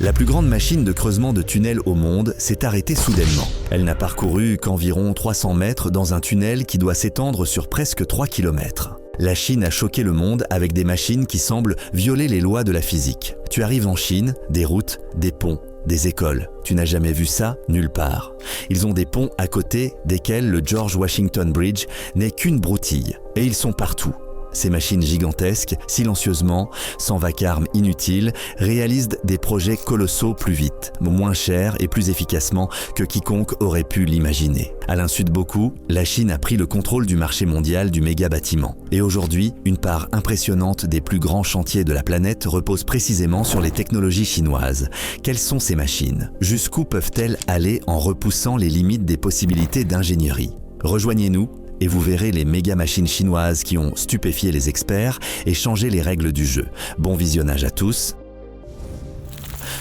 La plus grande machine de creusement de tunnels au monde s'est arrêtée soudainement. Elle n'a parcouru qu'environ 300 mètres dans un tunnel qui doit s'étendre sur presque 3 km. La Chine a choqué le monde avec des machines qui semblent violer les lois de la physique. Tu arrives en Chine, des routes, des ponts, des écoles. Tu n'as jamais vu ça nulle part. Ils ont des ponts à côté desquels le George Washington Bridge n'est qu'une broutille. Et ils sont partout. Ces machines gigantesques, silencieusement, sans vacarme inutile, réalisent des projets colossaux plus vite, moins chers et plus efficacement que quiconque aurait pu l'imaginer. À l'insu de beaucoup, la Chine a pris le contrôle du marché mondial du méga-bâtiment. Et aujourd'hui, une part impressionnante des plus grands chantiers de la planète repose précisément sur les technologies chinoises. Quelles sont ces machines? Jusqu'où peuvent-elles aller en repoussant les limites des possibilités d'ingénierie? Rejoignez-nous et vous verrez les méga-machines chinoises qui ont stupéfié les experts et changé les règles du jeu. Bon visionnage à tous.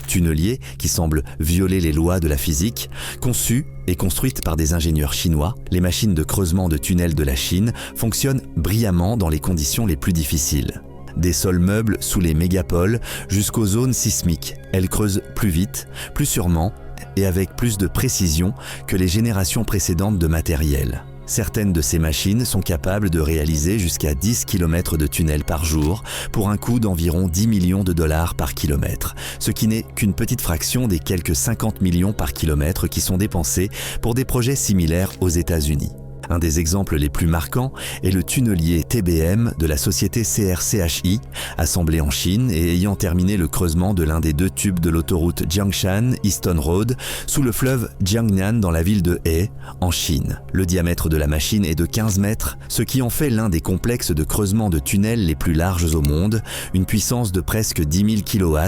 Tunnelier, qui semble violer les lois de la physique, conçues et construites par des ingénieurs chinois, les machines de creusement de tunnels de la Chine fonctionnent brillamment dans les conditions les plus difficiles. Des sols meubles sous les mégapoles jusqu'aux zones sismiques. Elles creusent plus vite, plus sûrement et avec plus de précision que les générations précédentes de matériel. Certaines de ces machines sont capables de réaliser jusqu'à 10 km de tunnels par jour pour un coût d'environ 10 millions de dollars par kilomètre, ce qui n'est qu'une petite fraction des quelques 50 millions par kilomètre qui sont dépensés pour des projets similaires aux États-Unis. Un des exemples les plus marquants est le tunnelier TBM de la société CRCHI, assemblé en Chine et ayant terminé le creusement de l'un des deux tubes de l'autoroute Jiangshan-Easton Road sous le fleuve Jiangnan dans la ville de He, en Chine. Le diamètre de la machine est de 15 mètres, ce qui en fait l'un des complexes de creusement de tunnels les plus larges au monde, une puissance de presque 10 000 kW,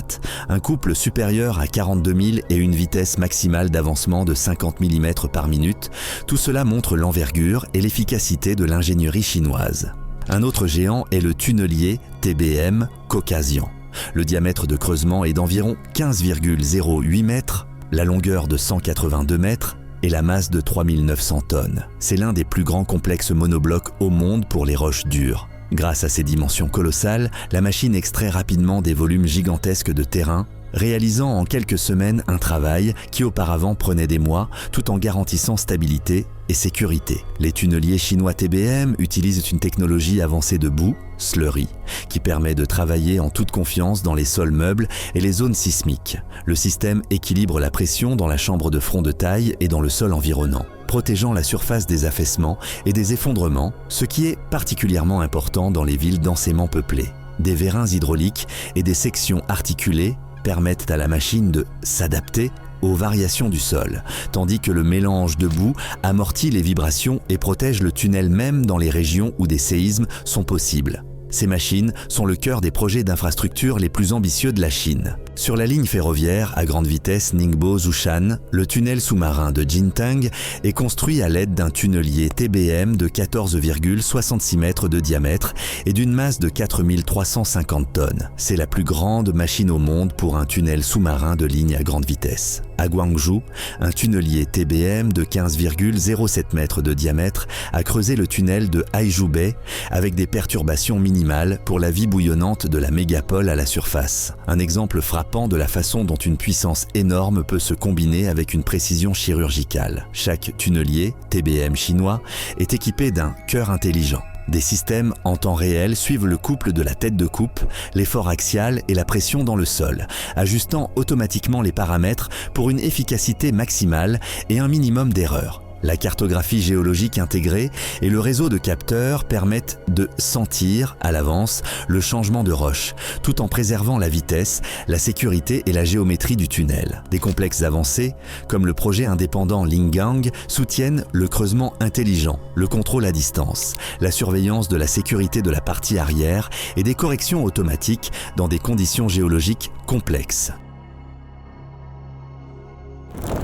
un couple supérieur à 42 000 et une vitesse maximale d'avancement de 50 mm par minute. Tout cela montre l'envergure et l'efficacité de l'ingénierie chinoise. Un autre géant est le tunnelier TBM Caucasian. Le diamètre de creusement est d'environ 15,08 mètres, la longueur de 182 mètres et la masse de 3900 tonnes. C'est l'un des plus grands complexes monoblocs au monde pour les roches dures. Grâce à ses dimensions colossales, la machine extrait rapidement des volumes gigantesques de terrain, réalisant en quelques semaines un travail qui auparavant prenait des mois, tout en garantissant stabilité et sécurité. Les tunneliers chinois TBM utilisent une technologie avancée de boue, slurry, qui permet de travailler en toute confiance dans les sols meubles et les zones sismiques. Le système équilibre la pression dans la chambre de front de taille et dans le sol environnant, protégeant la surface des affaissements et des effondrements, ce qui est particulièrement important dans les villes densément peuplées. Des vérins hydrauliques et des sections articulées permettent à la machine de s'adapter aux variations du sol, tandis que le mélange de boue amortit les vibrations et protège le tunnel même dans les régions où des séismes sont possibles. Ces machines sont le cœur des projets d'infrastructure les plus ambitieux de la Chine. Sur la ligne ferroviaire à grande vitesse Ningbo-Zhoushan, le tunnel sous-marin de Jintang est construit à l'aide d'un tunnelier TBM de 14,66 mètres de diamètre et d'une masse de 4350 tonnes. C'est la plus grande machine au monde pour un tunnel sous-marin de ligne à grande vitesse. À Guangzhou, un tunnelier TBM de 15,07 mètres de diamètre a creusé le tunnel de Haizhubei avec des perturbations minimales pour la vie bouillonnante de la mégapole à la surface. Un exemple frappant de la façon dont une puissance énorme peut se combiner avec une précision chirurgicale. Chaque tunnelier TBM chinois est équipé d'un cœur intelligent. Des systèmes en temps réel suivent le couple de la tête de coupe, l'effort axial et la pression dans le sol, ajustant automatiquement les paramètres pour une efficacité maximale et un minimum d'erreurs. La cartographie géologique intégrée et le réseau de capteurs permettent de sentir à l'avance le changement de roche, tout en préservant la vitesse, la sécurité et la géométrie du tunnel. Des complexes avancés, comme le projet indépendant Lingang, soutiennent le creusement intelligent, le contrôle à distance, la surveillance de la sécurité de la partie arrière et des corrections automatiques dans des conditions géologiques complexes.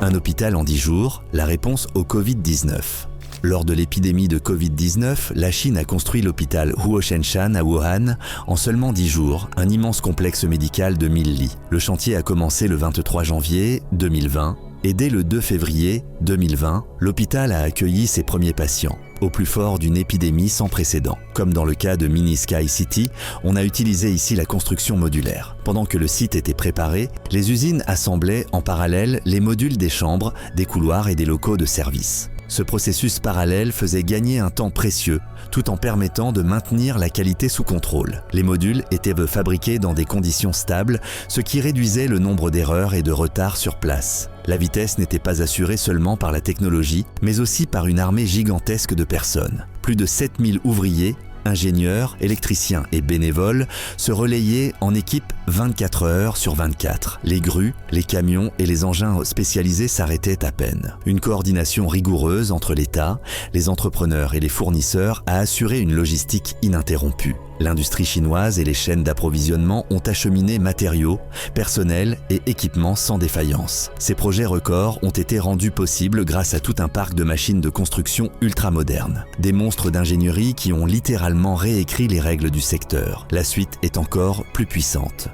Un hôpital en 10 jours, la réponse au Covid-19. Lors de l'épidémie de Covid-19, la Chine a construit l'hôpital Huoshenshan à Wuhan en seulement 10 jours, un immense complexe médical de 1000 lits. Le chantier a commencé le 23 janvier 2020 et dès le 2 février 2020, l'hôpital a accueilli ses premiers patients. au plus fort d'une épidémie sans précédent. Comme dans le cas de Mini Sky City, on a utilisé ici la construction modulaire. Pendant que le site était préparé, les usines assemblaient en parallèle les modules des chambres, des couloirs et des locaux de service. Ce processus parallèle faisait gagner un temps précieux, tout en permettant de maintenir la qualité sous contrôle. Les modules étaient fabriqués dans des conditions stables, ce qui réduisait le nombre d'erreurs et de retards sur place. La vitesse n'était pas assurée seulement par la technologie, mais aussi par une armée gigantesque de personnes. Plus de 7000 ouvriers, ingénieurs, électriciens et bénévoles se relayaient en équipe 24 heures sur 24. Les grues, les camions et les engins spécialisés s'arrêtaient à peine. Une coordination rigoureuse entre l'État, les entrepreneurs et les fournisseurs a assuré une logistique ininterrompue. L'industrie chinoise et les chaînes d'approvisionnement ont acheminé matériaux, personnel et équipements sans défaillance. Ces projets records ont été rendus possibles grâce à tout un parc de machines de construction ultramodernes. Des monstres d'ingénierie qui ont littéralement réécrit les règles du secteur. La suite est encore plus puissante.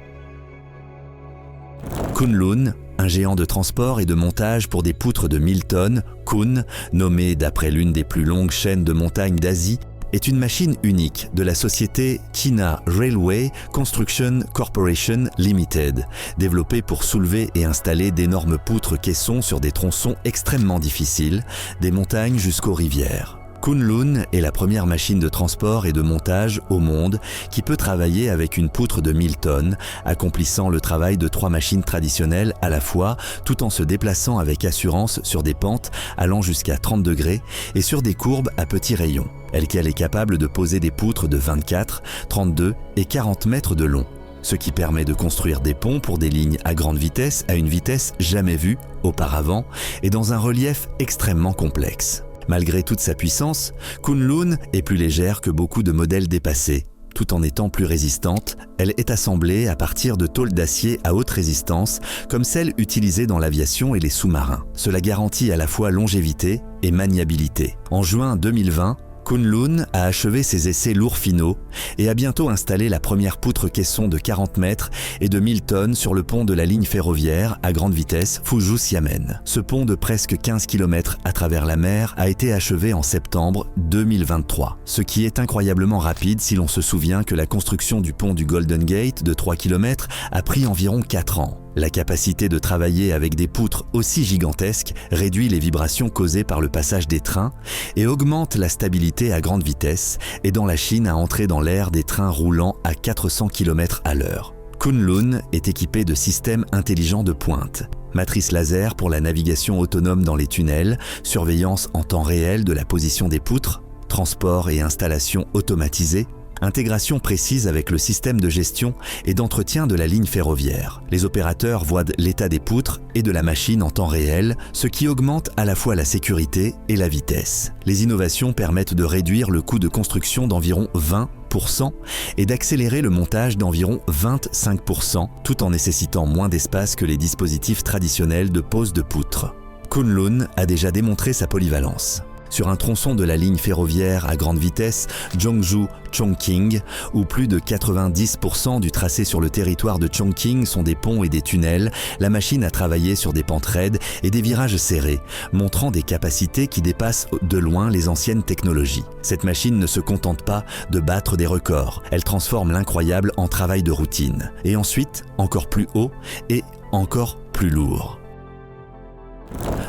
Kunlun, un géant de transport et de montage pour des poutres de 1000 tonnes, Kun, nommé d'après l'une des plus longues chaînes de montagnes d'Asie, est une machine unique de la société China Railway Construction Corporation Limited, développée pour soulever et installer d'énormes poutres caissons sur des tronçons extrêmement difficiles, des montagnes jusqu'aux rivières. Kunlun est la première machine de transport et de montage au monde qui peut travailler avec une poutre de 1000 tonnes, accomplissant le travail de 3 machines traditionnelles à la fois, tout en se déplaçant avec assurance sur des pentes allant jusqu'à 30 degrés et sur des courbes à petits rayons. Elle est capable de poser des poutres de 24, 32 et 40 mètres de long, ce qui permet de construire des ponts pour des lignes à grande vitesse à une vitesse jamais vue auparavant et dans un relief extrêmement complexe. Malgré toute sa puissance, Kunlun est plus légère que beaucoup de modèles dépassés. Tout en étant plus résistante, elle est assemblée à partir de tôles d'acier à haute résistance, comme celles utilisées dans l'aviation et les sous-marins. Cela garantit à la fois longévité et maniabilité. En juin 2020, Kunlun a achevé ses essais lourds finaux et a bientôt installé la première poutre caisson de 40 mètres et de 1000 tonnes sur le pont de la ligne ferroviaire à grande vitesse Fuzhou-Xiamen. Ce pont de presque 15 km à travers la mer a été achevé en septembre 2023, ce qui est incroyablement rapide si l'on se souvient que la construction du pont du Golden Gate de 3 km a pris environ 4 ans. La capacité de travailler avec des poutres aussi gigantesques réduit les vibrations causées par le passage des trains et augmente la stabilité à grande vitesse, aidant la Chine à entrer dans l'ère des trains roulant à 400 km à l'heure. Kunlun est équipé de systèmes intelligents de pointe, matrice laser pour la navigation autonome dans les tunnels, surveillance en temps réel de la position des poutres, transport et installation automatisée, intégration précise avec le système de gestion et d'entretien de la ligne ferroviaire. Les opérateurs voient l'état des poutres et de la machine en temps réel, ce qui augmente à la fois la sécurité et la vitesse. Les innovations permettent de réduire le coût de construction d'environ 20% et d'accélérer le montage d'environ 25%, tout en nécessitant moins d'espace que les dispositifs traditionnels de pose de poutres. Kunlun a déjà démontré sa polyvalence. Sur un tronçon de la ligne ferroviaire à grande vitesse Zhongzhou-Chongqing, où plus de 90% du tracé sur le territoire de Chongqing sont des ponts et des tunnels, la machine a travaillé sur des pentes raides et des virages serrés, montrant des capacités qui dépassent de loin les anciennes technologies. Cette machine ne se contente pas de battre des records, elle transforme l'incroyable en travail de routine. Et ensuite, encore plus haut et encore plus lourd.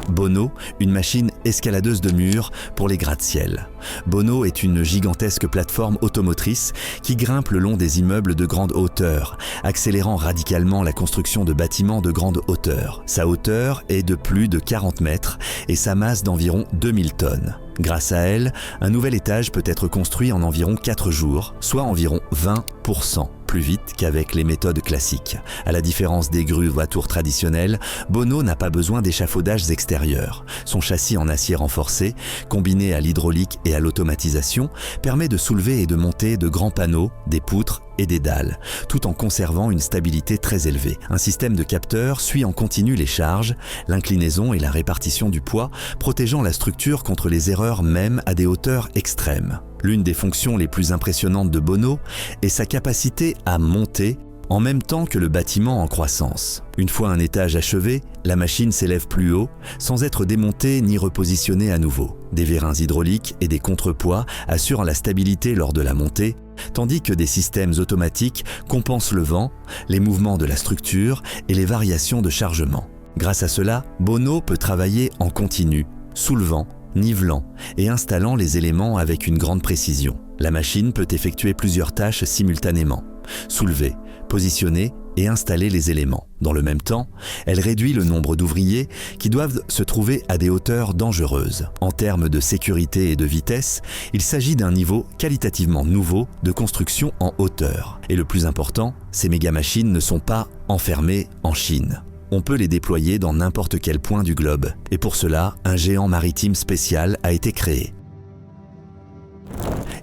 Bono, une machine escaladeuse de murs pour les gratte-ciel. Bono est une gigantesque plateforme automotrice qui grimpe le long des immeubles de grande hauteur, accélérant radicalement la construction de bâtiments de grande hauteur. Sa hauteur est de plus de 40 mètres et sa masse d'environ 2000 tonnes. Grâce à elle, un nouvel étage peut être construit en environ 4 jours, soit environ 20%. Plus vite qu'avec les méthodes classiques. À la différence des grues voitures traditionnelles, Bono n'a pas besoin d'échafaudages extérieurs. Son châssis en acier renforcé, combiné à l'hydraulique et à l'automatisation, permet de soulever et de monter de grands panneaux, des poutres et des dalles, tout en conservant une stabilité très élevée. Un système de capteurs suit en continu les charges, l'inclinaison et la répartition du poids, protégeant la structure contre les erreurs même à des hauteurs extrêmes. L'une des fonctions les plus impressionnantes de Bono est sa capacité à monter en même temps que le bâtiment en croissance. Une fois un étage achevé, la machine s'élève plus haut, sans être démontée ni repositionnée à nouveau. Des vérins hydrauliques et des contrepoids assurent la stabilité lors de la montée, tandis que des systèmes automatiques compensent le vent, les mouvements de la structure et les variations de chargement. Grâce à cela, Bono peut travailler en continu, soulevant, nivelant et installant les éléments avec une grande précision. La machine peut effectuer plusieurs tâches simultanément: soulever, positionner et installer les éléments. Dans le même temps, elle réduit le nombre d'ouvriers qui doivent se trouver à des hauteurs dangereuses. En termes de sécurité et de vitesse, il s'agit d'un niveau qualitativement nouveau de construction en hauteur. Et le plus important, ces méga-machines ne sont pas enfermées en Chine. On peut les déployer dans n'importe quel point du globe. Et pour cela, un géant maritime spécial a été créé.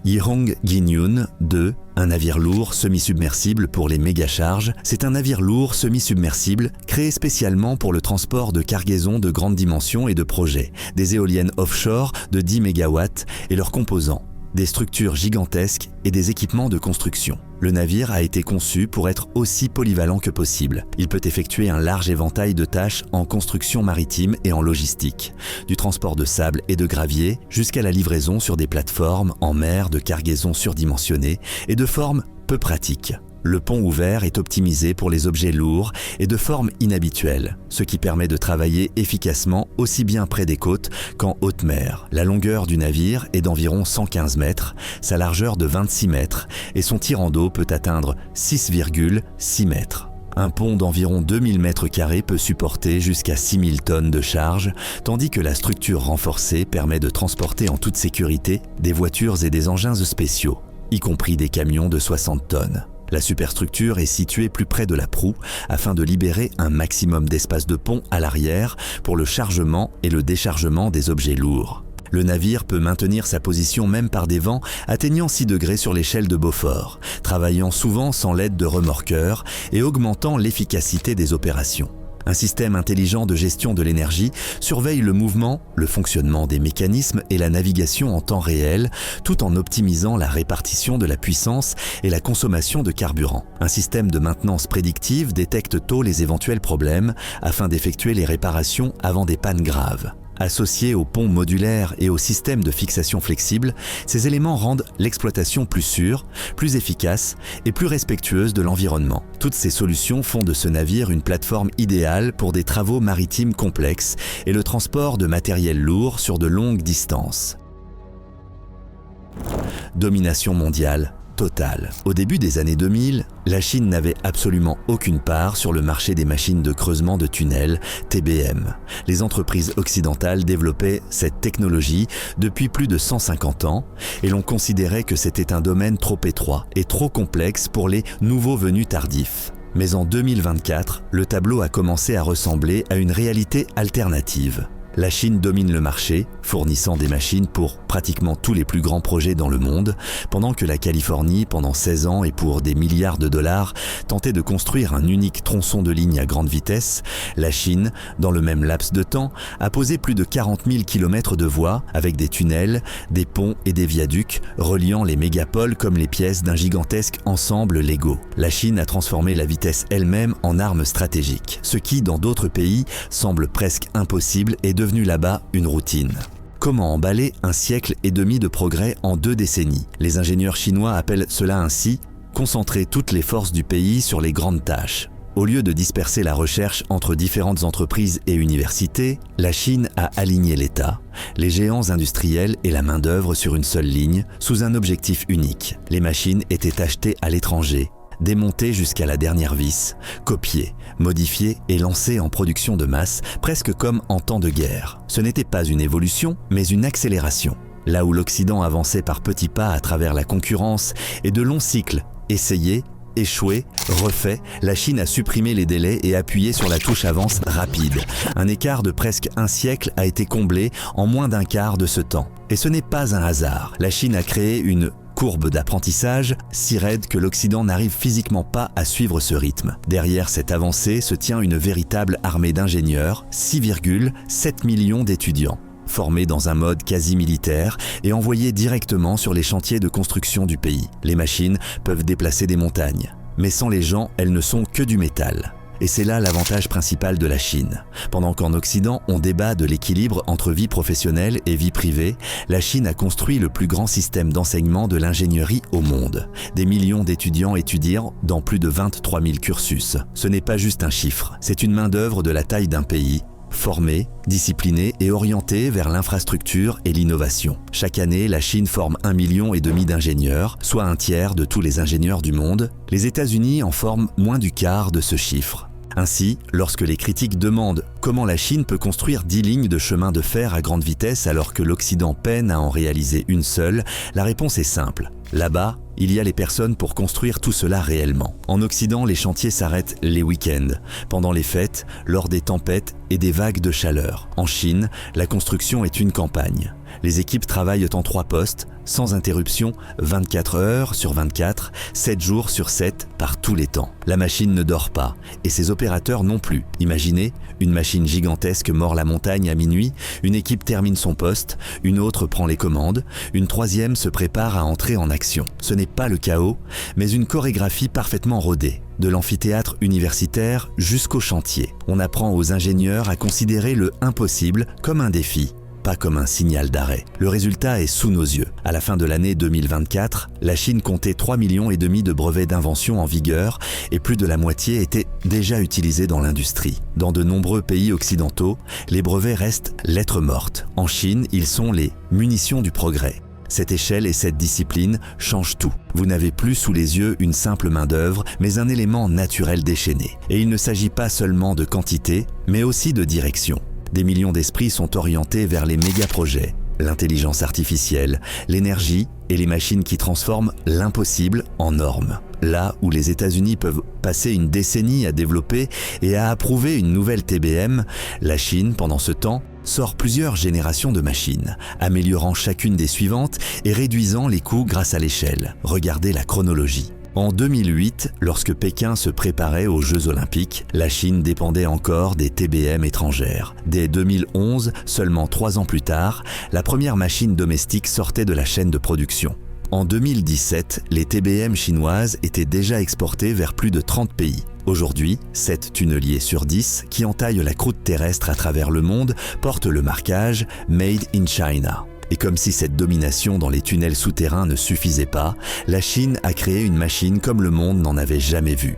Yihong Ginyun 2, un navire lourd semi-submersible pour les méga-charges, c'est un navire lourd semi-submersible créé spécialement pour le transport de cargaisons de grandes dimensions et de projets, des éoliennes offshore de 10 MW et leurs composants, des structures gigantesques et des équipements de construction. Le navire a été conçu pour être aussi polyvalent que possible. Il peut effectuer un large éventail de tâches en construction maritime et en logistique, du transport de sable et de gravier jusqu'à la livraison sur des plateformes en mer de cargaisons surdimensionnées et de forme peu pratique. Le pont ouvert est optimisé pour les objets lourds et de forme inhabituelle, ce qui permet de travailler efficacement aussi bien près des côtes qu'en haute mer. La longueur du navire est d'environ 115 mètres, sa largeur de 26 mètres et son tirant d'eau peut atteindre 6,6 mètres. Un pont d'environ 2000 mètres carrés peut supporter jusqu'à 6000 tonnes de charge, tandis que la structure renforcée permet de transporter en toute sécurité des voitures et des engins spéciaux, y compris des camions de 60 tonnes. La superstructure est située plus près de la proue afin de libérer un maximum d'espace de pont à l'arrière pour le chargement et le déchargement des objets lourds. Le navire peut maintenir sa position même par des vents atteignant 6 degrés sur l'échelle de Beaufort, travaillant souvent sans l'aide de remorqueurs et augmentant l'efficacité des opérations. Un système intelligent de gestion de l'énergie surveille le mouvement, le fonctionnement des mécanismes et la navigation en temps réel, tout en optimisant la répartition de la puissance et la consommation de carburant. Un système de maintenance prédictive détecte tôt les éventuels problèmes afin d'effectuer les réparations avant des pannes graves. Associés au pont modulaire et au système de fixation flexible, ces éléments rendent l'exploitation plus sûre, plus efficace et plus respectueuse de l'environnement. Toutes ces solutions font de ce navire une plateforme idéale pour des travaux maritimes complexes et le transport de matériel lourd sur de longues distances. Domination mondiale totale. Au début des années 2000, la Chine n'avait absolument aucune part sur le marché des machines de creusement de tunnels, TBM. Les entreprises occidentales développaient cette technologie depuis plus de 150 ans et l'on considérait que c'était un domaine trop étroit et trop complexe pour les nouveaux venus tardifs. Mais en 2024, le tableau a commencé à ressembler à une réalité alternative. La Chine domine le marché, fournissant des machines pour pratiquement tous les plus grands projets dans le monde, pendant que la Californie, pendant 16 ans et pour des milliards de dollars, tentait de construire un unique tronçon de ligne à grande vitesse. La Chine, dans le même laps de temps, a posé plus de 40 000 km de voies avec des tunnels, des ponts et des viaducs, reliant les mégapoles comme les pièces d'un gigantesque ensemble Lego. La Chine a transformé la vitesse elle-même en arme stratégique, ce qui, dans d'autres pays, semble presque impossible et devenu là-bas une routine. Comment emballer un siècle et demi de progrès en 2 décennies? Les ingénieurs chinois appellent cela ainsi « concentrer toutes les forces du pays sur les grandes tâches ». Au lieu de disperser la recherche entre différentes entreprises et universités, la Chine a aligné l'État, les géants industriels et la main-d'œuvre sur une seule ligne, sous un objectif unique. Les machines étaient achetées à l'étranger, démontées jusqu'à la dernière vis, copiées, modifiées et lancées en production de masse, presque comme en temps de guerre. Ce n'était pas une évolution, mais une accélération. Là où l'Occident avançait par petits pas à travers la concurrence et de longs cycles, essayés, échoué, refait, la Chine a supprimé les délais et appuyé sur la touche avance rapide. Un écart de presque un siècle a été comblé en moins d'un quart de ce temps. Et ce n'est pas un hasard. La Chine a créé une courbe d'apprentissage si raide que l'Occident n'arrive physiquement pas à suivre ce rythme. Derrière cette avancée se tient une véritable armée d'ingénieurs, 6,7 millions d'étudiants, formés dans un mode quasi militaire et envoyés directement sur les chantiers de construction du pays. Les machines peuvent déplacer des montagnes, Mais sans les gens, elles ne sont que du métal. Et c'est là l'avantage principal de la Chine. Pendant qu'en Occident, on débat de l'équilibre entre vie professionnelle et vie privée, la Chine a construit le plus grand système d'enseignement de l'ingénierie au monde. Des millions d'étudiants étudient dans plus de 23 000 cursus. Ce n'est pas juste un chiffre, c'est une main-d'œuvre de la taille d'un pays, formée, disciplinée et orientée vers l'infrastructure et l'innovation. Chaque année, la Chine forme 1,5 million d'ingénieurs, soit un tiers de tous les ingénieurs du monde. Les États-Unis en forment moins du quart de ce chiffre. Ainsi, lorsque les critiques demandent comment la Chine peut construire 10 lignes de chemin de fer à grande vitesse alors que l'Occident peine à en réaliser une seule, la réponse est simple. Là-bas, il y a les personnes pour construire tout cela réellement. En Occident, les chantiers s'arrêtent les week-ends, pendant les fêtes, lors des tempêtes et des vagues de chaleur. En Chine, la construction est une campagne. Les équipes travaillent en 3 postes, sans interruption, 24 heures sur 24, 7 jours sur 7, par tous les temps. La machine ne dort pas, et ses opérateurs non plus. Imaginez, une machine gigantesque mord la montagne à minuit, une équipe termine son poste, une autre prend les commandes, une troisième se prépare à entrer en action. Ce n'est pas le chaos, mais une chorégraphie parfaitement rodée. De l'amphithéâtre universitaire jusqu'au chantier. On apprend aux ingénieurs à considérer le impossible comme un défi, pas comme un signal d'arrêt. Le résultat est sous nos yeux. À la fin de l'année 2024, la Chine comptait 3,5 millions de brevets d'invention en vigueur et plus de la moitié étaient déjà utilisés dans l'industrie. Dans de nombreux pays occidentaux, les brevets restent lettres mortes. En Chine, ils sont les munitions du progrès. Cette échelle et cette discipline changent tout. Vous n'avez plus sous les yeux une simple main-d'œuvre, mais un élément naturel déchaîné. Et il ne s'agit pas seulement de quantité, mais aussi de direction. Des millions d'esprits sont orientés vers les méga-projets, l'intelligence artificielle, l'énergie et les machines qui transforment l'impossible en norme. Là où les États-Unis peuvent passer une décennie à développer et à approuver une nouvelle TBM, la Chine, pendant ce temps, sort plusieurs générations de machines, améliorant chacune des suivantes et réduisant les coûts grâce à l'échelle. Regardez la chronologie. En 2008, lorsque Pékin se préparait aux Jeux Olympiques, la Chine dépendait encore des TBM étrangères. Dès 2011, seulement 3 ans plus tard, la première machine domestique sortait de la chaîne de production. En 2017, les TBM chinoises étaient déjà exportées vers plus de 30 pays. Aujourd'hui, 7 tunneliers sur 10 qui entaillent la croûte terrestre à travers le monde portent le marquage « Made in China ». Et comme si cette domination dans les tunnels souterrains ne suffisait pas, la Chine a créé une machine comme le monde n'en avait jamais vu.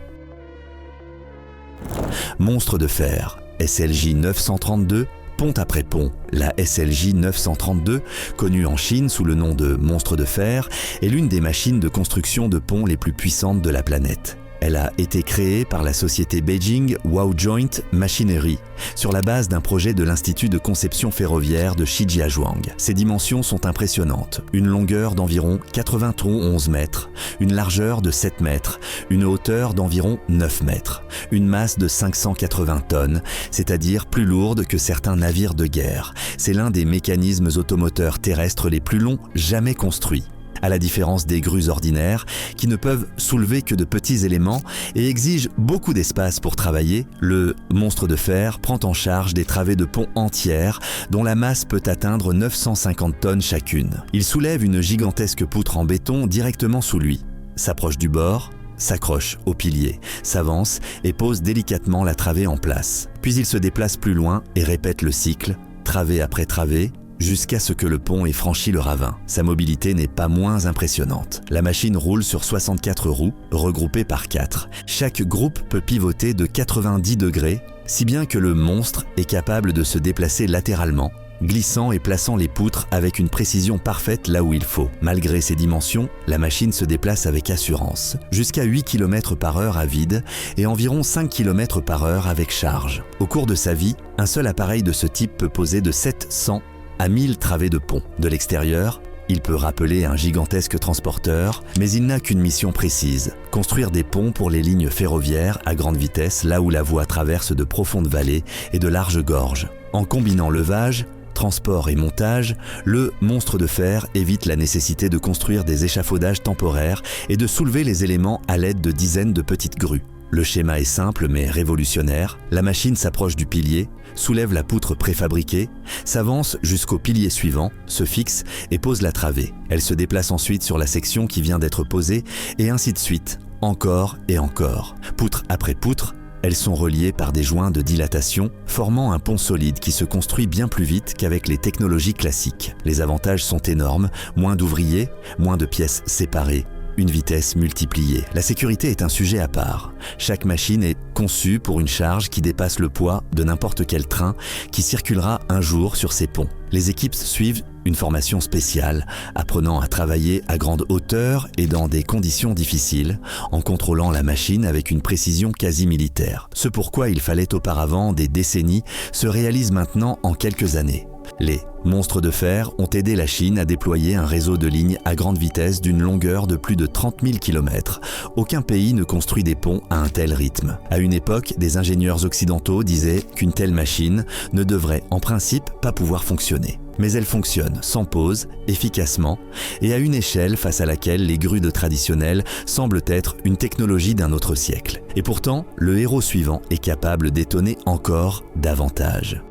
Monstre de fer, SLJ 932, pont après pont. La SLJ 932, connue en Chine sous le nom de monstre de fer, est l'une des machines de construction de ponts les plus puissantes de la planète. Elle a été créée par la société Beijing Huaojoint Machinery sur la base d'un projet de l'Institut de conception ferroviaire de Shijiazhuang. Ses dimensions sont impressionnantes. Une longueur d'environ 91 mètres, une largeur de 7 mètres, une hauteur d'environ 9 mètres, une masse de 580 tonnes, c'est-à-dire plus lourde que certains navires de guerre. C'est l'un des mécanismes automoteurs terrestres les plus longs jamais construits. À la différence des grues ordinaires, qui ne peuvent soulever que de petits éléments et exigent beaucoup d'espace pour travailler, le monstre de fer prend en charge des travées de pont entières dont la masse peut atteindre 950 tonnes chacune. Il soulève une gigantesque poutre en béton directement sous lui, s'approche du bord, s'accroche au pilier, s'avance et pose délicatement la travée en place. Puis il se déplace plus loin et répète le cycle, travée après travée, jusqu'à ce que le pont ait franchi le ravin. Sa mobilité n'est pas moins impressionnante. La machine roule sur 64 roues, regroupées par 4. Chaque groupe peut pivoter de 90 degrés, si bien que le monstre est capable de se déplacer latéralement, glissant et plaçant les poutres avec une précision parfaite là où il faut. Malgré ses dimensions, la machine se déplace avec assurance, jusqu'à 8 km/h à vide et environ 5 km/h avec charge. Au cours de sa vie, un seul appareil de ce type peut poser de 700 à 1000 travées de pont. De l'extérieur, il peut rappeler un gigantesque transporteur, mais il n'a qu'une mission précise, construire des ponts pour les lignes ferroviaires à grande vitesse là où la voie traverse de profondes vallées et de larges gorges. En combinant levage, transport et montage, le monstre de fer évite la nécessité de construire des échafaudages temporaires et de soulever les éléments à l'aide de dizaines de petites grues. Le schéma est simple mais révolutionnaire. La machine s'approche du pilier, soulève la poutre préfabriquée, s'avance jusqu'au pilier suivant, se fixe et pose la travée. Elle se déplace ensuite sur la section qui vient d'être posée et ainsi de suite, encore et encore. Poutre après poutre, elles sont reliées par des joints de dilatation, formant un pont solide qui se construit bien plus vite qu'avec les technologies classiques. Les avantages sont énormes, moins d'ouvriers, moins de pièces séparées, une vitesse multipliée. La sécurité est un sujet à part. Chaque machine est conçue pour une charge qui dépasse le poids de n'importe quel train qui circulera un jour sur ces ponts. Les équipes suivent une formation spéciale, apprenant à travailler à grande hauteur et dans des conditions difficiles, en contrôlant la machine avec une précision quasi militaire. Ce pourquoi il fallait auparavant des décennies se réalise maintenant en quelques années. Les monstres de fer ont aidé la Chine à déployer un réseau de lignes à grande vitesse d'une longueur de plus de 30 000 km. Aucun pays ne construit des ponts à un tel rythme. À une époque, des ingénieurs occidentaux disaient qu'une telle machine ne devrait en principe pas pouvoir fonctionner. Mais elle fonctionne sans pause, efficacement, et à une échelle face à laquelle les grues de traditionnelles semblent être une technologie d'un autre siècle. Et pourtant, le héros suivant est capable d'étonner encore davantage.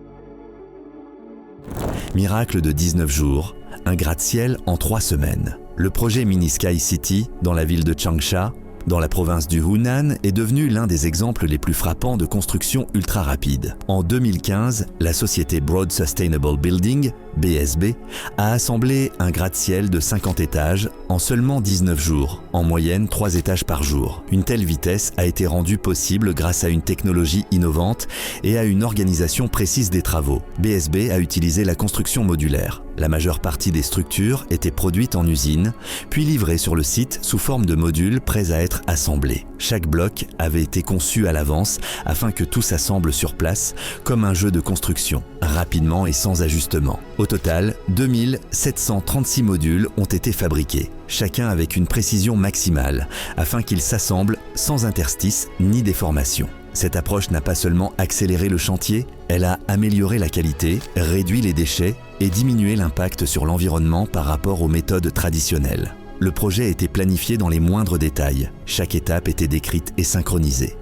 Miracle de 19 jours, un gratte-ciel en 3 semaines. Le projet Mini Sky City, dans la ville de Changsha, dans la province du Hunan, est devenu l'un des exemples les plus frappants de construction ultra rapide. En 2015, la société Broad Sustainable Building, BSB, a assemblé un gratte-ciel de 50 étages en seulement 19 jours, en moyenne 3 étages par jour. Une telle vitesse a été rendue possible grâce à une technologie innovante et à une organisation précise des travaux. BSB a utilisé la construction modulaire. La majeure partie des structures étaient produites en usine, puis livrées sur le site sous forme de modules prêts à être assemblés. Chaque bloc avait été conçu à l'avance afin que tout s'assemble sur place, comme un jeu de construction, rapidement et sans ajustement. Au total, 2736 modules ont été fabriqués, chacun avec une précision maximale, afin qu'ils s'assemblent sans interstices ni déformation. Cette approche n'a pas seulement accéléré le chantier, elle a amélioré la qualité, réduit les déchets et diminué l'impact sur l'environnement par rapport aux méthodes traditionnelles. Le projet était planifié dans les moindres détails, chaque étape était décrite et synchronisée.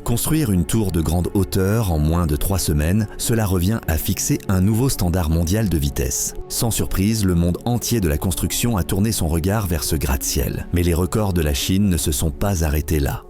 Construire une tour de grande hauteur en moins de 3 semaines, cela revient à fixer un nouveau standard mondial de vitesse. Sans surprise, le monde entier de la construction a tourné son regard vers ce gratte-ciel. Mais les records de la Chine ne se sont pas arrêtés là.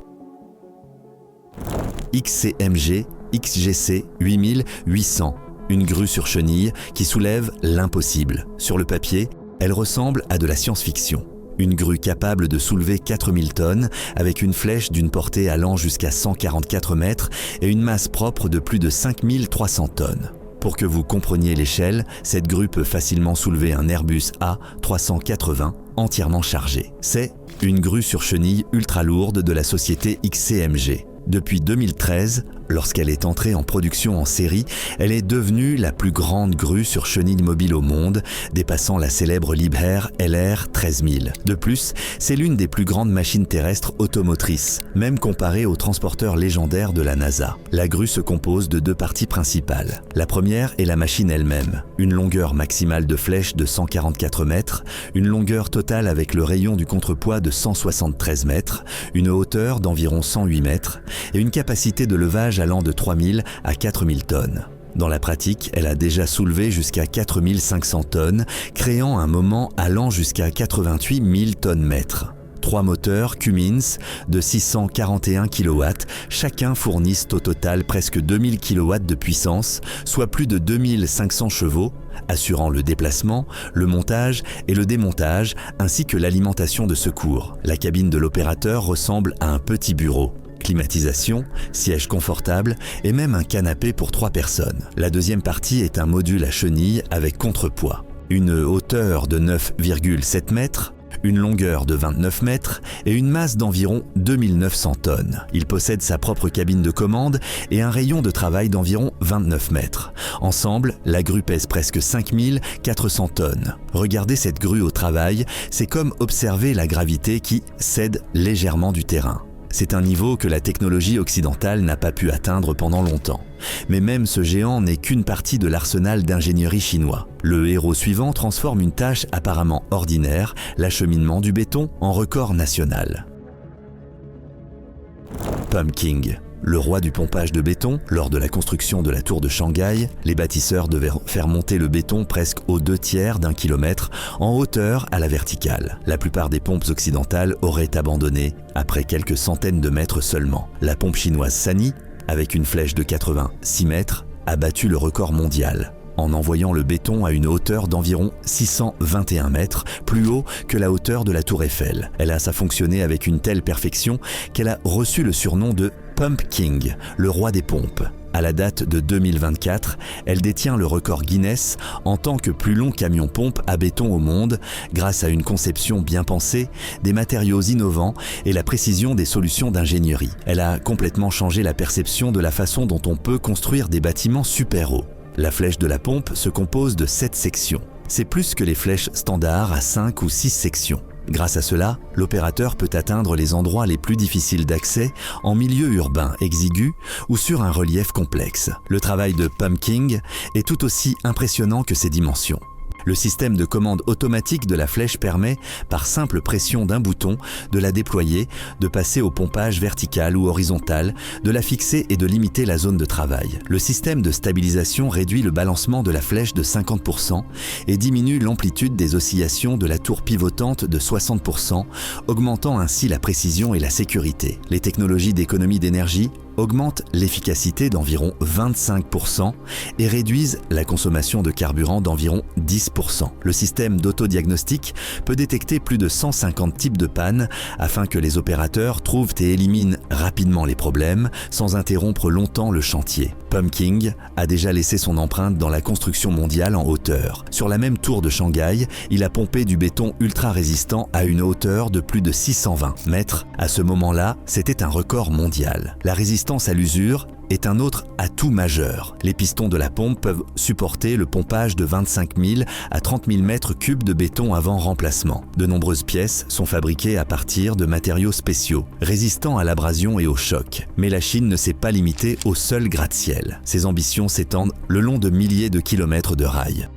XCMG XGC 8800, une grue sur chenille qui soulève l'impossible. Sur le papier, elle ressemble à de la science-fiction. Une grue capable de soulever 4000 tonnes avec une flèche d'une portée allant jusqu'à 144 mètres et une masse propre de plus de 5300 tonnes. Pour que vous compreniez l'échelle, cette grue peut facilement soulever un Airbus A380 entièrement chargé. C'est une grue sur chenille ultra lourde de la société XCMG. Depuis 2013, lorsqu'elle est entrée en production en série, elle est devenue la plus grande grue sur chenille mobile au monde, dépassant la célèbre Liebherr LR 13000. De plus, c'est l'une des plus grandes machines terrestres automotrices, même comparée aux transporteurs légendaires de la NASA. La grue se compose de 2 parties principales. La première est la machine elle-même, une longueur maximale de flèche de 144 mètres, une longueur totale avec le rayon du contrepoids de 173 mètres, une hauteur d'environ 108 mètres, et une capacité de levage allant de 3000 à 4000 tonnes. Dans la pratique, elle a déjà soulevé jusqu'à 4500 tonnes, créant un moment allant jusqu'à 88 000 tonnes-mètres. 3 moteurs Cummins de 641 kW, chacun fournissent au total presque 2000 kW de puissance, soit plus de 2500 chevaux, assurant le déplacement, le montage et le démontage, ainsi que l'alimentation de secours. La cabine de l'opérateur ressemble à un petit bureau. Climatisation, siège confortable et même un canapé pour 3 personnes. La deuxième partie est un module à chenille avec contrepoids. Une hauteur de 9,7 mètres, une longueur de 29 mètres et une masse d'environ 2900 tonnes. Il possède sa propre cabine de commande et un rayon de travail d'environ 29 mètres. Ensemble, la grue pèse presque 5400 tonnes. Regarder cette grue au travail, c'est comme observer la gravité qui cède légèrement du terrain. C'est un niveau que la technologie occidentale n'a pas pu atteindre pendant longtemps. Mais même ce géant n'est qu'une partie de l'arsenal d'ingénierie chinois. Le héros suivant transforme une tâche apparemment ordinaire, l'acheminement du béton, en record national. Pumpking. le roi du pompage de béton. Lors de la construction de la tour de Shanghai, les bâtisseurs devaient faire monter le béton presque aux 2/3 d'un kilomètre en hauteur à la verticale. La plupart des pompes occidentales auraient abandonné après quelques centaines de mètres seulement. La pompe chinoise Sany, avec une flèche de 86 mètres, a battu le record mondial en envoyant le béton à une hauteur d'environ 621 mètres, plus haut que la hauteur de la tour Eiffel. Elle a fonctionné avec une telle perfection qu'elle a reçu le surnom de Pump King, le roi des pompes. À la date de 2024, elle détient le record Guinness en tant que plus long camion-pompe à béton au monde grâce à une conception bien pensée, des matériaux innovants et la précision des solutions d'ingénierie. Elle a complètement changé la perception de la façon dont on peut construire des bâtiments super hauts. La flèche de la pompe se compose de 7 sections. C'est plus que les flèches standards à 5 ou 6 sections. Grâce à cela, l'opérateur peut atteindre les endroits les plus difficiles d'accès en milieu urbain exigu ou sur un relief complexe. Le travail de Pump King est tout aussi impressionnant que ses dimensions. Le système de commande automatique de la flèche permet, par simple pression d'un bouton, de la déployer, de passer au pompage vertical ou horizontal, de la fixer et de limiter la zone de travail. Le système de stabilisation réduit le balancement de la flèche de 50% et diminue l'amplitude des oscillations de la tour pivotante de 60%, augmentant ainsi la précision et la sécurité. Les technologies d'économie d'énergie augmentent l'efficacité d'environ 25% et réduisent la consommation de carburant d'environ 10%. Le système d'autodiagnostic peut détecter plus de 150 types de pannes afin que les opérateurs trouvent et éliminent rapidement les problèmes sans interrompre longtemps le chantier. Pump King a déjà laissé son empreinte dans la construction mondiale en hauteur. Sur la même tour de Shanghai, il a pompé du béton ultra résistant à une hauteur de plus de 620 mètres. À ce moment-là, c'était un record mondial. La résistance à l'usure est un autre atout majeur. Les pistons de la pompe peuvent supporter le pompage de 25 000 à 30 000 mètres cubes de béton avant remplacement. De nombreuses pièces sont fabriquées à partir de matériaux spéciaux, résistants à l'abrasion et au choc. Mais la Chine ne s'est pas limitée au seul gratte-ciel. Ses ambitions s'étendent le long de milliers de kilomètres de rails.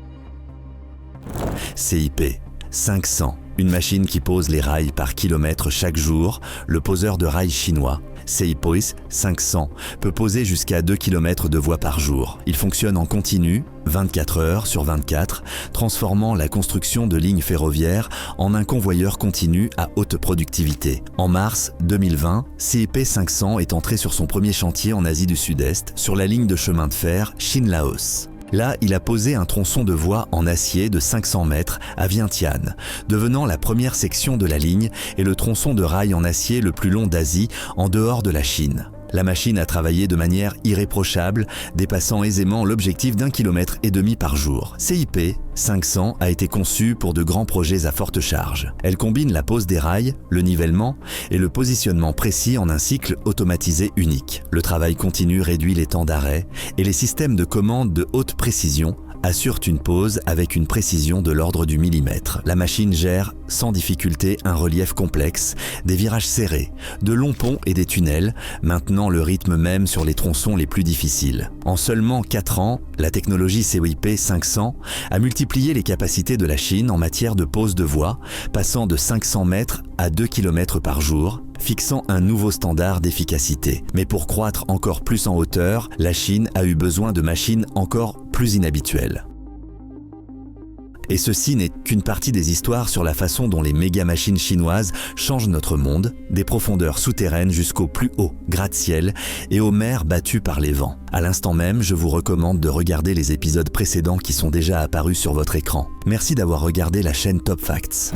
CIP 500, une machine qui pose les rails par kilomètre chaque jour, le poseur de rails chinois. CIPOIS 500 peut poser jusqu'à 2 km de voies par jour. Il fonctionne en continu, 24 heures sur 24, transformant la construction de lignes ferroviaires en un convoyeur continu à haute productivité. En mars 2020, CIP 500 est entré sur son premier chantier en Asie du Sud-Est, sur la ligne de chemin de fer Chine-Laos. Là, il a posé un tronçon de voie en acier de 500 mètres à Vientiane, devenant la première section de la ligne et le tronçon de rail en acier le plus long d'Asie en dehors de la Chine. La machine a travaillé de manière irréprochable, dépassant aisément l'objectif d'1,5 km par jour. CIP 500 a été conçue pour de grands projets à forte charge. Elle combine la pose des rails, le nivellement et le positionnement précis en un cycle automatisé unique. Le travail continu réduit les temps d'arrêt et les systèmes de commande de haute précision assurent une pose avec une précision de l'ordre du millimètre. La machine gère sans difficulté un relief complexe, des virages serrés, de longs ponts et des tunnels, maintenant le rythme même sur les tronçons les plus difficiles. En seulement 4 ans, la technologie CIP 500 a multiplié les capacités de la Chine en matière de pose de voies, passant de 500 mètres à 2 km par jour, fixant un nouveau standard d'efficacité. Mais pour croître encore plus en hauteur, la Chine a eu besoin de machines encore plus inhabituelles. Et ceci n'est qu'une partie des histoires sur la façon dont les méga-machines chinoises changent notre monde, des profondeurs souterraines jusqu'au plus haut gratte-ciel et aux mers battues par les vents. À l'instant même, je vous recommande de regarder les épisodes précédents qui sont déjà apparus sur votre écran. Merci d'avoir regardé la chaîne Top Facts.